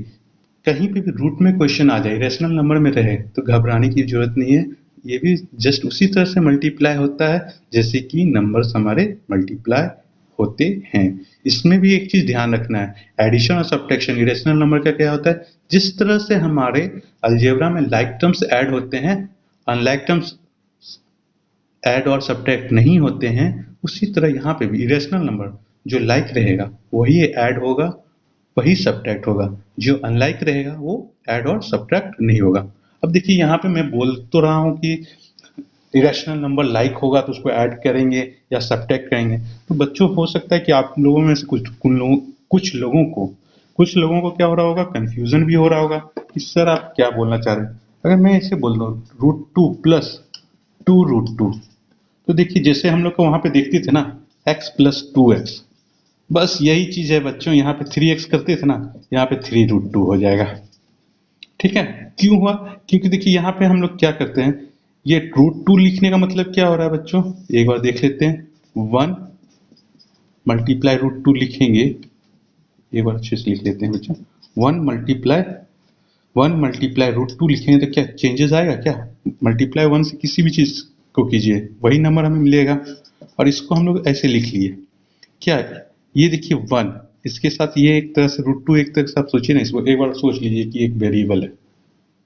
S1: कहीं पे भी रूट में क्वेश्चन आ जाए, रेशनल नंबर में रहे तो घबराने की जरूरत नहीं है। ये भी जस्ट उसी तरह से मल्टीप्लाई होता है जैसे कि नंबर्स हमारे मल्टीप्लाई होते हैं। इसमें भी एक चीज ध्यान रखना है, एडिशन और सब्ट्रैक्शन इरेशनल नंबर का क्या होता है, जिस तरह से हमारे अलजेब्रा में लाइक टर्म्स ऐड होते हैं, अनलाइक टर्म्स ऐड और सब्ट्रैक्ट नहीं होते हैं, उसी तरह यहाँ पे भी इरेशनल नंबर जो लाइक रहेगा वही ऐड होगा, वही सब्ट्रैक्ट होगा। जो अनलाइक रहेगा वो ऐड और सब्ट्रैक्ट नहीं होगा। अब देखिए यहाँ पे मैं बोल तो रहा हूँ कि इरेशनल नंबर लाइक होगा तो उसको ऐड करेंगे या सब्ट्रैक्ट करेंगे, तो बच्चों हो सकता है कि आप लोगों में से कुछ लोगों को क्या हो रहा होगा, कंफ्यूजन भी हो रहा होगा कि सर आप क्या बोलना चाह रहे हैं। अगर मैं इसे बोल दूँ √2 प्लस 2√2, तो देखिए जैसे हम लोग को वहां पे देखते थे ना x प्लस 2x, बस यही चीज है बच्चों, यहाँ पे 3x करते थे ना, यहाँ पे 3√2 हो जाएगा। ठीक है, क्यों हुआ, क्योंकि देखिए यहाँ पे हम लोग क्या करते हैं, ये √2 लिखने का मतलब क्या हो रहा है बच्चों, एक बार देख लेते हैं। 1 मल्टीप्लाई √2 लिखेंगे, एक बार अच्छे से लिख लेते हैं बच्चों। 1 मल्टीप्लाई √2 लिखेंगे तो क्या चेंजेस आएगा क्या, मल्टीप्लाई 1 से किसी भी चीज को कीजिए वही नंबर हमें मिलेगा। और इसको हम लोग ऐसे लिख लिए, क्या ये देखिए 1, इसके साथ ये एक तरह से √2, एक तरह से आप सोचिए ना, इसको एक बार सोच लीजिए कि एक वेरिएबल है।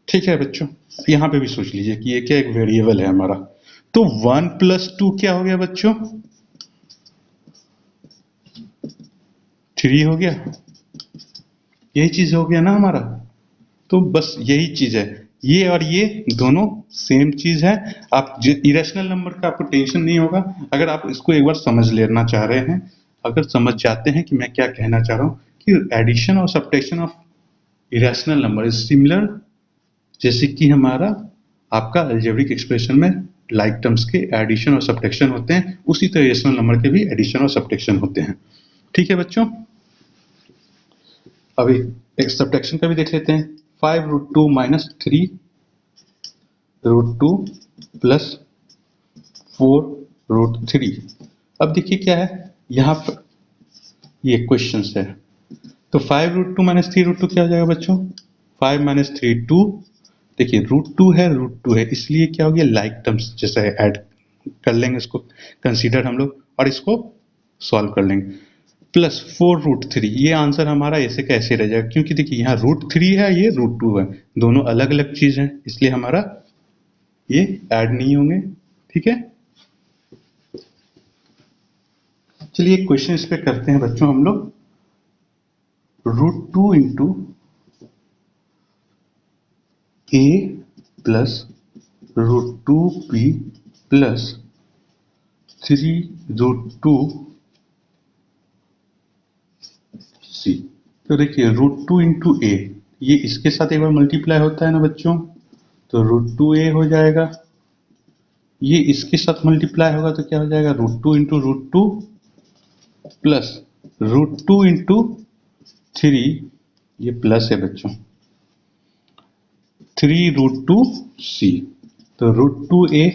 S1: ठीक है बच्चों, यहाँ पे भी सोच लीजिए कि ये क्या एक वेरिएबल है हमारा। तो 1 प्लस 2 क्या हो गया बच्चों, 3 हो गया, यही चीज हो गया ना हमारा। तो बस यही चीज है, ये और ये दोनों सेम चीज है। आप इरेशनल नंबर का आपको टेंशन नहीं होगा, अगर आप इसको एक बार समझ लेना चाह रहे हैं, अगर समझ जाते हैं कि मैं क्या कहना चाह रहा हूँ कि एडिशन और subtraction of irrational number is similar, जैसे कि हमारा आपका अलजेब्रिक एक्सप्रेशन में लाइक टर्म्स के एडिशन और सब्ट्रैक्शन होते हैं, उसी तरह इरेशनल नंबर के भी एडिशन और सब्ट्रैक्शन होते हैं। ठीक है बच्चों, अभी एक सब्ट्रैक्शन का भी देख लेते हैं। 5√2 माइनस 3√2 प्लस 4√3। अब देखिए क्या है यहाँ पर, ये क्वेश्चन है। तो 5√2 माइनस 3√2 क्या हो जाएगा बच्चों, 5 माइनस 3 2। देखिए √2 है, √2 है, इसलिए क्या हो गया लाइक टर्म्स जैसा है, ऐड कर लेंगे इसको कंसीडर हम लोग, और इसको सॉल्व कर लेंगे। प्लस 4√3, ये आंसर हमारा ऐसे कैसे रह जाएगा, क्योंकि देखिए यहाँ √3 है, ये √2 है, दोनों अलग अलग चीज हैं, इसलिए हमारा ये ऐड नहीं होंगे। ठीक है, चलिए एक क्वेश्चन इस पे करते हैं बच्चों हम लोग। √2 इंटू ए प्लस √2b प्लस 3√2c। तो देखिए √2 इंटू ए, ये इसके साथ एक बार मल्टीप्लाई होता है ना बच्चों, तो √2a हो जाएगा। ये इसके साथ मल्टीप्लाई होगा तो क्या हो जाएगा, √2 इंटू √2 प्लस √2 इंटू 3, ये प्लस है बच्चों, 3√2c। तो √2a,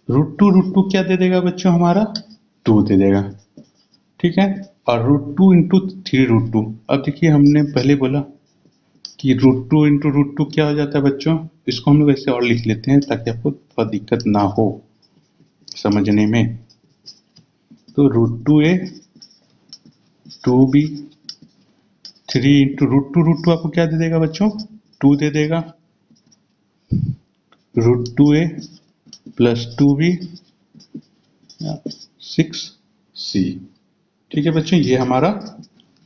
S1: √2 क्या दे देगा बच्चों हमारा, 2 दे देगा, ठीक है। और √2 इंटू 3√2, अब देखिए हमने पहले बोला कि √2 इंटू √2 क्या हो जाता है बच्चों, इसको हम लोग ऐसे और लिख लेते हैं ताकि आपको थोड़ा दिक्कत ना हो समझने में। तो √2a 2b 3 इंटू √2 आपको क्या दे देगा बच्चों, 2 दे देगा, √2a प्लस 2b 6c। ठीक है बच्चों, ये हमारा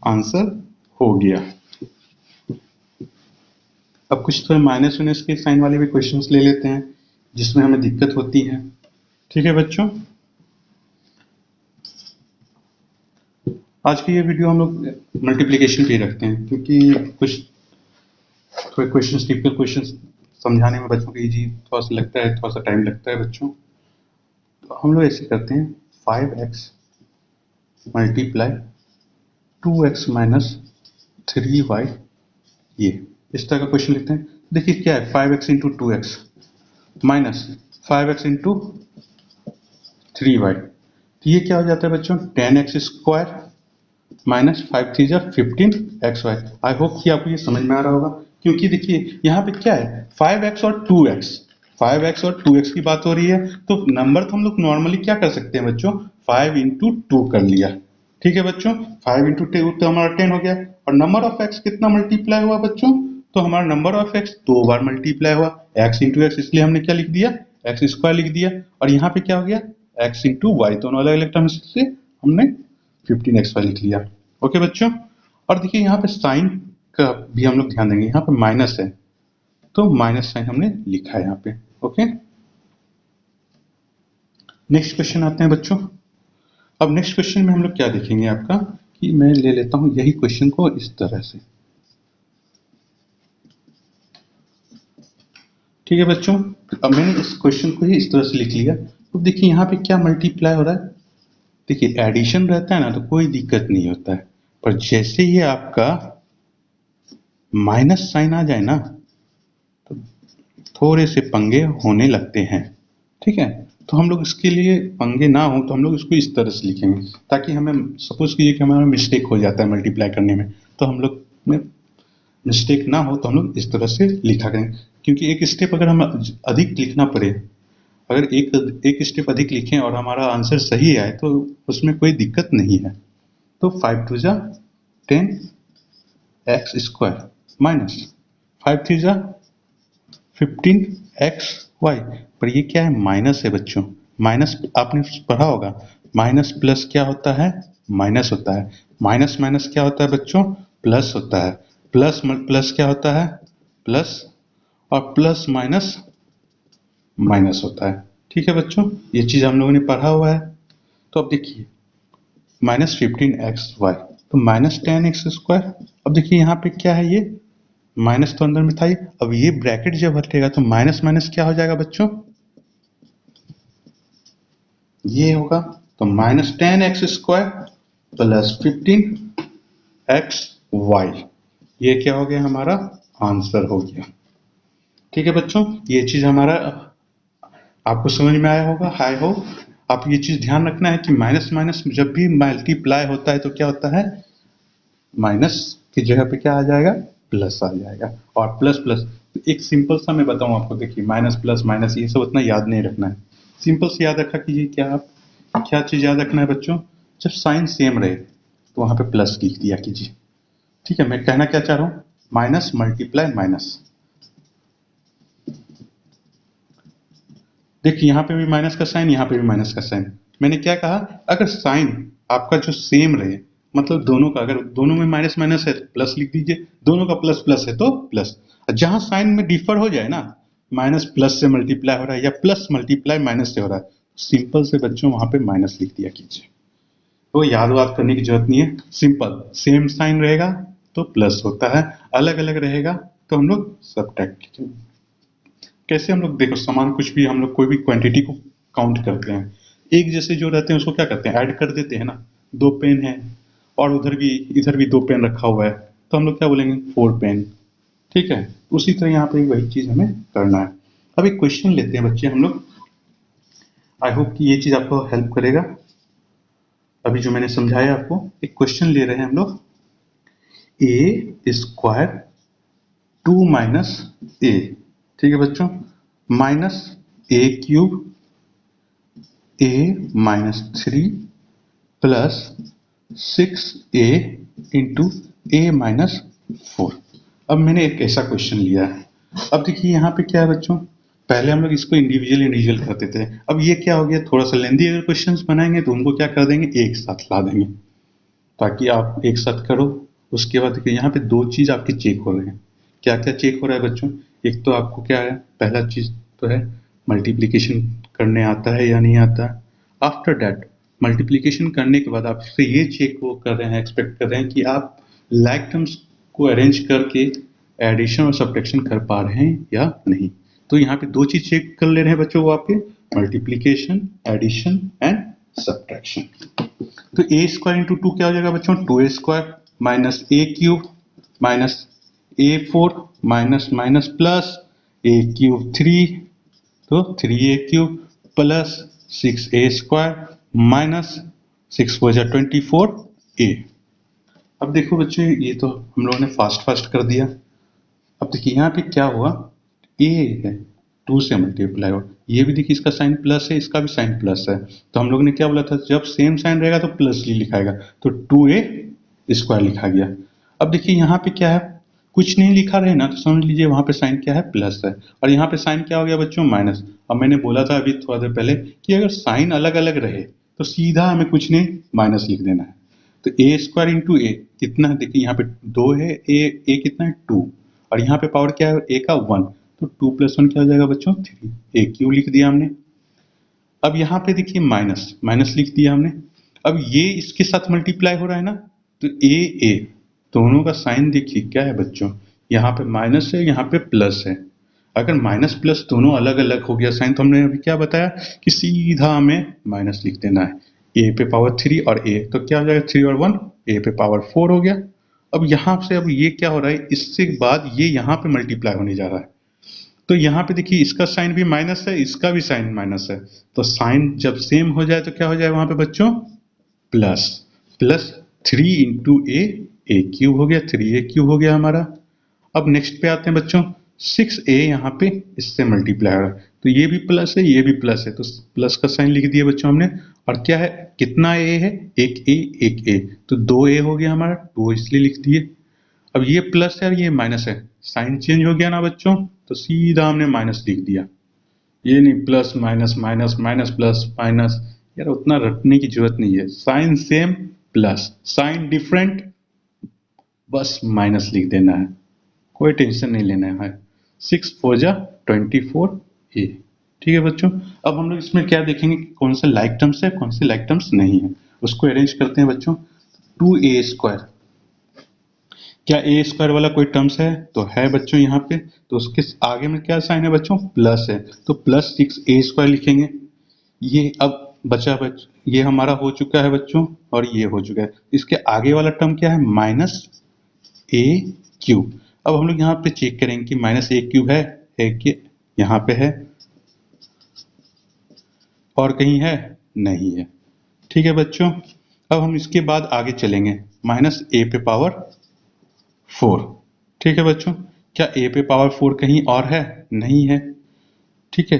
S1: आंसर हो गया। अब कुछ थोड़े माइनस वाइनस के साइन वाले भी क्वेश्चंस ले लेते हैं जिसमें हमें दिक्कत होती है। ठीक है बच्चों, आज की ये वीडियो हम लोग मल्टीप्लिकेशन पे रखते हैं क्योंकि कुछ थोड़े क्वेश्चंस, टिपिकल क्वेश्चंस समझाने में बच्चों को इजी थोड़ा सा लगता है, थोड़ा सा टाइम लगता है बच्चों। तो हम लोग ऐसे करते हैं, 5x multiply 2x minus 3y, ये इस तरह का क्वेश्चन लिखते हैं। देखिए क्या है, 5x into 2x minus 5x into 3y, तो ये क्या हो जाता है बच्चों, 10x स्क्वायर माइनस 5 3 जा 15xy। आई होप कि आपको ये समझ में आ रहा होगा, क्योंकि देखिए यहाँ पे क्या है, 5x और 2x, 5x और 2x की बात हो रही है, तो नंबर तो हम लोग नॉर्मली क्या कर सकते हैं बच्चों, 5 इंटू 2 कर लिया। ठीक है बच्चों, 5 इंटू 2 तो हमारा 10 हो गया, और नंबर ऑफ x कितना मल्टीप्लाई हुआ बच्चों, तो हमारा number of x 2 bar multiply हुआ, x इंटू एक्स, इसलिए हमने क्या लिख दिया, एक्स स्क्वायर लिख दिया। और यहाँ पे क्या हो गया, x इंटू वाई, दोनों अलग अलग टर्म्स से हमने 15xy लिख लिया। ओके बच्चों, और देखिए यहाँ पे साइन का भी हम लोग ध्यान देंगे, यहाँ पे माइनस है तो माइनस साइन हमने लिखा है यहाँ पे। ओके, नेक्स्ट क्वेश्चन आते हैं बच्चों। अब नेक्स्ट क्वेश्चन में हम लोग क्या देखेंगे आपका, कि मैं ले लेता हूं यही क्वेश्चन को इस तरह से। ठीक है बच्चों, अब मैंने इस क्वेश्चन को ही इस तरह से लिख लिया। तो देखिए यहाँ पे क्या मल्टीप्लाई हो रहा है, देखिए एडिशन रहता है ना तो कोई दिक्कत नहीं होता है, पर जैसे ही आपका माइनस साइन आ जाए ना तो थोड़े से पंगे होने लगते हैं। ठीक है, तो हम लोग इसके लिए पंगे ना हो तो हम लोग इसको इस तरह से लिखेंगे, ताकि हमें सपोज कीजिए कि हमारा मिस्टेक हो जाता है मल्टीप्लाई करने में, तो हम लोग में मिस्टेक ना हो तो हम लोग इस तरह से लिखा करें। क्योंकि एक स्टेप अगर हम अधिक लिखना पड़े, अगर एक स्टेप अधिक लिखें और हमारा आंसर सही आए तो उसमें कोई दिक्कत नहीं है। तो 5 2 जा 10 एक्स स्क्वायर माइनस 5 3 जा 15xy, पर ये क्या है, माइनस है बच्चों। माइनस आपने पढ़ा होगा, माइनस प्लस क्या होता है, माइनस होता है। माइनस माइनस क्या होता है बच्चों, प्लस होता है। प्लस प्लस क्या होता है, प्लस, और प्लस माइनस माइनस होता है। ठीक है बच्चों, ये चीज हम लोगों ने पढ़ा हुआ है। तो अब देखिए माइनस 15xy, तो माइनस 10x²। अब देखिए यहाँ पे क्या है, ये माइनस तो अंदर में था ही, अब ये ब्रैकेट जब हटेगा तो माइनस माइनस क्या हो जाएगा बच्चों, ये होगा, तो माइनस 10x² प्लस 15xy, ये क्या हो गया, हमारा आंसर हो गया। ठीक है बच्चों, ये चीज हमारा आपको समझ में आया होगा, हाई हो। आप ये चीज ध्यान रखना है कि माइनस माइनस जब भी मल्टीप्लाई होता है तो क्या होता है, माइनस की जगह पे क्या आ जाएगा, प्लस आ जाएगा। और प्लस प्लस, एक सिंपल सा मैं बताऊं आपको, देखिए माइनस प्लस माइनस ये सब उतना याद नहीं रखना है, सिंपल से याद रखा कीजिए। क्या आप क्या चीज याद रखना है बच्चों, जब साइन सेम रहे तो वहां पे प्लस लिख दिया कीजिए। ठीक है, मैं कहना क्या चाह रहा हूं, माइनस मल्टीप्लाई माइनस। देखिए यहाँ पे भी माइनस का साइन, यहाँ पे भी माइनस का साइन। मैंने क्या कहा, अगर साइन आपका जो सेम रहे मतलब दोनों का, अगर दोनों में माइनस माइनस है तो प्लस लिख दीजिए, दोनों का प्लस प्लस है तो प्लस। जहां साइन में डिफर हो जाए ना, माइनस प्लस से मल्टीप्लाई हो रहा है या प्लस मल्टीप्लाई माइनस से हो रहा है, सिंपल से बच्चों वहां पे माइनस लिख दिया कीजिए। तो याद वाद करने की जरूरत नहीं है, सिंपल सेम साइन रहेगा तो प्लस होता है, अलग अलग रहेगा तो हम लोग सब्ट्रैक्ट कीजिए। कैसे हम लोग देखो, समान कुछ भी हम लोग कोई भी क्वांटिटी को काउंट करते हैं, एक जैसे जो रहते हैं उसको क्या करते हैं, ऐड कर देते हैं ना। दो पेन है और उधर भी इधर भी दो पेन रखा हुआ है, तो हम लोग क्या बोलेंगे, फोर पेन। ठीक है, उसी तरह यहाँ पे वही चीज हमें करना है। अब एक क्वेश्चन लेते हैं बच्चे हम लोग, आई होप कि ये चीज आपको हेल्प करेगा। अभी जो मैंने समझाया आपको, एक क्वेश्चन ले रहे हैं हम लोग, ए स्क्वायर 2 - a, ठीक है बच्चों, minus a cube a-3 plus 6a into a-4। अब मैंने एक ऐसा क्वेश्चन लिया है। अब देखिए यहाँ पे क्या है बच्चों, पहले हम लोग इसको इंडिविजुअल इंडिविजुअल करते थे, अब ये क्या हो गया, थोड़ा सा लेंदी अगर क्वेश्चंस बनाएंगे तो उनको क्या कर देंगे, एक साथ ला देंगे ताकि आप एक साथ करो। उसके बाद देखिए यहाँ पे दो चीज आपके चेक हो रहे हैं। क्या क्या चेक हो रहा है बच्चों, एक तो आपको क्या है, पहला चीज तो है मल्टीप्लिकेशन करने आता है या नहीं आता है। आफ्टर दैट मल्टीप्लिकेशन करने के बाद आपसे ये चेक वो कर रहे हैं, एक्सपेक्ट कर रहे हैं कि आप लाइक टर्म्स को अरेंज करके एडिशन और सब्ट्रैक्शन कर पा रहे हैं या नहीं। तो यहाँ पे दो चीज चेक कर ले रहे हैं बच्चों, वो आपके मल्टीप्लिकेशन, एडिशन एंड सब्ट्रैक्शन। तो ए स्क्वायर इंटू टू क्या हो जाएगा बच्चों, 2a² minus A cube minus a4 minus minus plus a cube 3, तो 3a³ plus 6a² minus 6 × 4 = 24a। अब देखो बच्चों, ये तो हम लोगों ने फास्ट फास्ट कर दिया। अब देखिए यहाँ पे क्या हुआ, a है 2 से मल्टीप्लाई हो, ये भी देखिए इसका साइन प्लस है, इसका भी साइन प्लस है, तो हम लोग ने क्या बोला था, जब सेम साइन रहेगा तो प्लस ही लिखाएगा, तो 2a² लिखा गया। अब देखिए यहाँ पे क्या है, कुछ नहीं लिखा रहे ना तो समझ लीजिए वहां पे साइन क्या है, प्लस है, और यहाँ पे साइन क्या हो गया बच्चों, माइनस। अब मैंने बोला था अभी थोड़ा देर पहले कि अगर साइन अलग अलग रहे तो सीधा हमें कुछ नहीं माइनस लिख देना है। तो a² इंटू ए कितना है, देखिए यहाँ पे 2 है, ए कितना है 2, और यहाँ पे पावर क्या है a का 1, तो 2 + 1 क्या हो जाएगा बच्चों 3, a³ लिख दिया हमने। अब यहाँ पे देखिए माइनस माइनस लिख दिया हमने। अब ये इसके साथ मल्टीप्लाई हो रहा है ना, तो ए दोनों का साइन देखिए क्या है बच्चों, यहाँ पे माइनस है, यहाँ पे प्लस है। अगर माइनस प्लस दोनों अलग अलग हो गया साइन, तो हमने अभी क्या बताया कि सीधा हमें माइनस लिख देना है। ए पे पावर 3 और ए, तो क्या हो जाएगा 3 और 1, ए पे पावर 4 हो गया। अब यहाँ से अब ये क्या हो रहा है, इससे बाद ये यहाँ पे मल्टीप्लाई होने जा रहा है, तो यहाँ पे देखिए इसका साइन भी माइनस है, इसका भी साइन माइनस है, तो साइन जब सेम हो जाए तो क्या हो जाए वहां पे बच्चों, प्लस प्लस 3 इंटू a³ हो गया, 3a³ हो गया हमारा। अब नेक्स्ट पे आते हैं बच्चों, 6a यहाँ पे इससे मल्टीप्लाई हो रहा है, तो ये भी प्लस है, ये भी प्लस है, तो प्लस का साइन लिख दिया बच्चों हमने। और क्या है, कितना a है, एक a, तो 2a हो गया हमारा, 2 इसलिए लिख दिए। अब ये प्लस है और ये माइनस है, साइन चेंज हो गया ना बच्चों, तो सीधा हमने माइनस लिख दिया। ये नहीं plus minus minus minus plus minus, यार उतना रटने की जरूरत नहीं है, sign same plus sign different, बस माइनस लिख देना है, कोई टेंशन नहीं लेना है। 6 × 4 = 24a। ठीक है बच्चों, अब हम लोग इसमें क्या देखेंगे कि कौन से लाइक टर्म्स है, कौन से लाइक टर्म्स नहीं है, उसको अरेंज करते हैं बच्चों। 2a², क्या a² वाला कोई टर्म्स है, तो है बच्चों यहाँ पे, तो उसके आगे में क्या साइन है बच्चों, प्लस है, तो प्लस 6a² लिखेंगे। ये अब ये हमारा हो चुका है बच्चों, और ये हो चुका है। इसके आगे वाला टर्म क्या है, -a³। अब हम लोग यहाँ पे चेक करेंगे कि -a³ है कि यहाँ पे है और कहीं है, नहीं है। ठीक है बच्चों, अब हम इसके बाद आगे चलेंगे, -a⁴। ठीक है बच्चों, क्या a पे पावर 4 कहीं और है, नहीं है। ठीक है,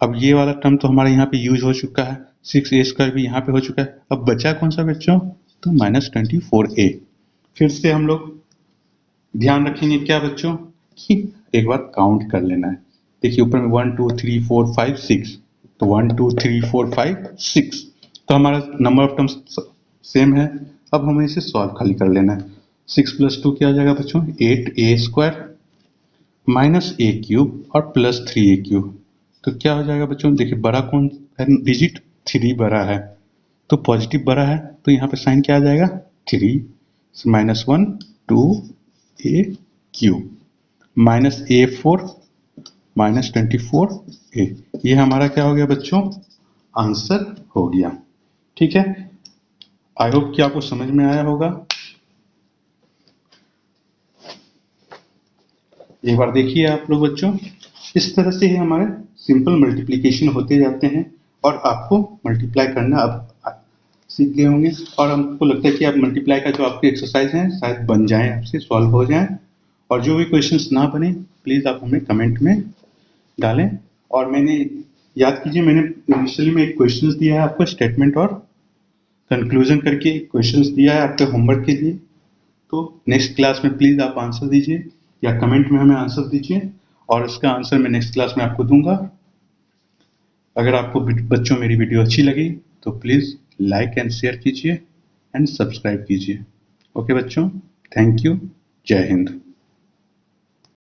S1: अब ये वाला टर्म तो हमारे यहाँ पे यूज हो चुका है, 6a² भी यहाँ पे हो चुका है। अब बचा कौन सा बच्चों, तो -24a। फिर से हम लोग ध्यान रखेंगे क्या बच्चों, कि एक बार काउंट कर लेना है। देखिए ऊपर में 1 2 3 4 5 6, तो 1 2 3 4 5 6, तो हमारा नंबर ऑफ टर्म्स सेम है। अब हमें इसे सॉल्व खाली कर लेना है। 6 + 2 क्या आ जाएगा बच्चों, 8a² माइनस ए क्यूब और प्लस 3a³। तो क्या हो जाएगा बच्चों, देखिए बड़ा कौन है डिजिट, 3 बड़ा है, तो पॉजिटिव बड़ा है, तो यहाँ पे साइन क्या आ जाएगा, 3 -1 2a³ माइनस a4 -24a। ये हमारा क्या हो गया बच्चों, आंसर हो गया। ठीक है, आई होप कि आपको समझ में आया होगा। एक बार देखिए आप लोग बच्चों, इस तरह से ही हमारे सिंपल मल्टीप्लिकेशन होते जाते हैं और आपको मल्टीप्लाई करना अब सीख गए होंगे। और हमको लगता है कि आप मल्टीप्लाई का जो आपके एक्सरसाइज हैं शायद बन जाएं, आपसे सॉल्व हो जाएं। और जो भी क्वेश्चंस ना बने प्लीज़ आप हमें कमेंट में डालें। और मैंने याद कीजिए, मैंने इनिशियली में एक क्वेश्चंस दिया है आपको, स्टेटमेंट और कंक्लूजन करके क्वेश्चंस दिया है आपके होमवर्क के लिए। तो नेक्स्ट क्लास में प्लीज़ आप आंसर दीजिए या कमेंट में हमें आंसर दीजिए और इसका आंसर मैं नेक्स्ट क्लास में आपको दूंगा। अगर आपको बच्चों मेरी वीडियो अच्छी लगी तो प्लीज़ लाइक एंड शेयर कीजिए एंड सब्सक्राइब कीजिए। ओके बच्चों, थैंक यू, जय हिंद।